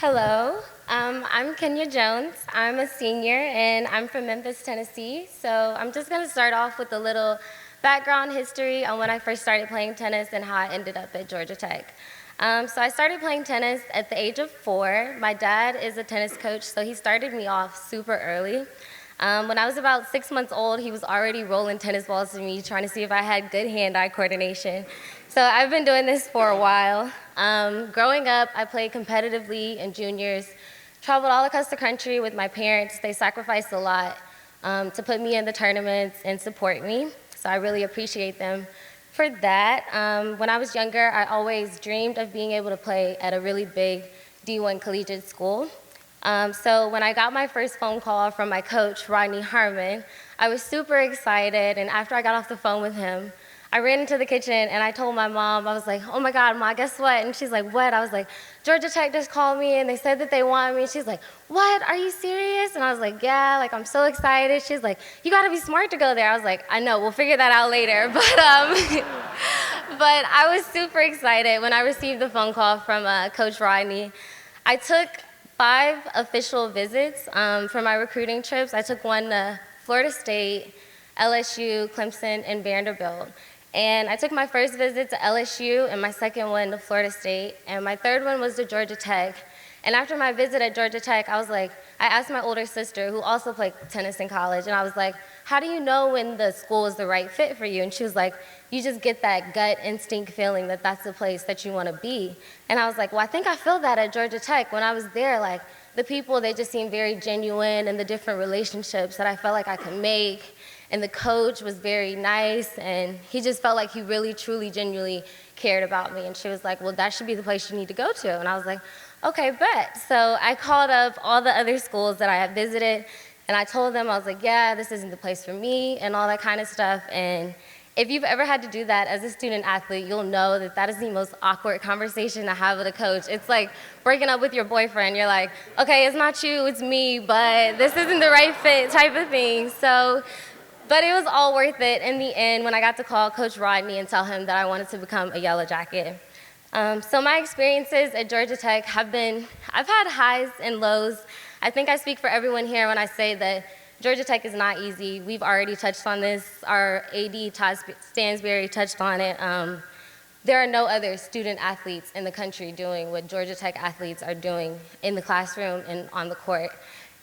Hello, I'm Kenya Jones. I'm a senior and I'm from Memphis, Tennessee. So I'm just going to start off with a little background history on when I first started playing tennis and how I ended up at Georgia Tech. So I started playing tennis at the age of 4. My dad is a tennis coach, so he started me off super early. When I was about 6 months old, he was already rolling tennis balls to me, trying to see if I had good hand-eye coordination. So I've been doing this for a while. Growing up, I played competitively in juniors, traveled all across the country with my parents. They sacrificed a lot to put me in the tournaments and support me, so I really appreciate them for that. When I was younger, I always dreamed of being able to play at a really big D1 collegiate school. So when I got my first phone call from my coach, Rodney Harmon, I was super excited, and after I got off the phone with him, I ran into the kitchen and I told my mom, I was like, oh my God, Ma, guess what? And she's like, what? I was like, Georgia Tech just called me and they said that they want me. She's like, what? Are you serious? And I was like, yeah, like I'm so excited. She's like, you gotta be smart to go there. I was like, I know, we'll figure that out later. But I was super excited when I received the phone call from Coach Rodney. I took 5 official visits for my recruiting trips. I took one to Florida State, LSU, Clemson, and Vanderbilt. And I took my first visit to LSU and my second one to Florida State, and my third one was to Georgia Tech. And after my visit at Georgia Tech, I asked my older sister, who also played tennis in college, and I was like, how do you know when the school is the right fit for you? And she was like, you just get that gut instinct feeling that that's the place that you want to be. And I was like, well, I think I feel that at Georgia Tech. When I was there, like, the people, they just seemed very genuine, and the different relationships that I felt like I could make. And the coach was very nice, and he just felt like he really, truly, genuinely cared about me. And she was like, well, that should be the place you need to go to. And I was like, okay, bet. So I called up all the other schools that I had visited, and I told them, I was like, yeah, this isn't the place for me, and all that kind of stuff. And if you've ever had to do that as a student athlete, you'll know that that is the most awkward conversation to have with a coach. It's like breaking up with your boyfriend. You're like, okay, it's not you, it's me, but this isn't the right fit type of thing. But it was all worth it in the end when I got to call Coach Rodney and tell him that I wanted to become a Yellow Jacket. So my experiences at Georgia Tech I've had highs and lows. I think I speak for everyone here when I say that Georgia Tech is not easy. We've already touched on this. Our AD, Todd Stansberry, touched on it. There are no other student athletes in the country doing what Georgia Tech athletes are doing in the classroom and on the court.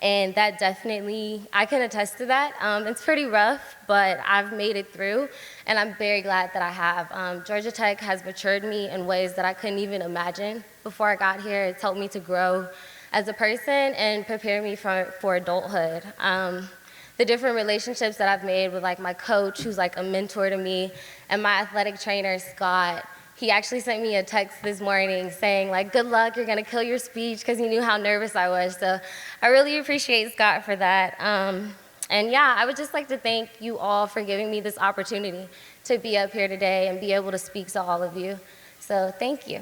And that definitely, I can attest to that. It's pretty rough, but I've made it through, and I'm very glad that I have. Georgia Tech has matured me in ways that I couldn't even imagine before I got here. It's helped me to grow as a person and prepare me for adulthood. The different relationships that I've made with like my coach, who's like a mentor to me, and my athletic trainer, Scott. He actually sent me a text this morning saying, like, good luck, you're gonna kill your speech, because he knew how nervous I was. So I really appreciate Scott for that. And yeah, I would just like to thank you all for giving me this opportunity to be up here today and be able to speak to all of you. So thank you.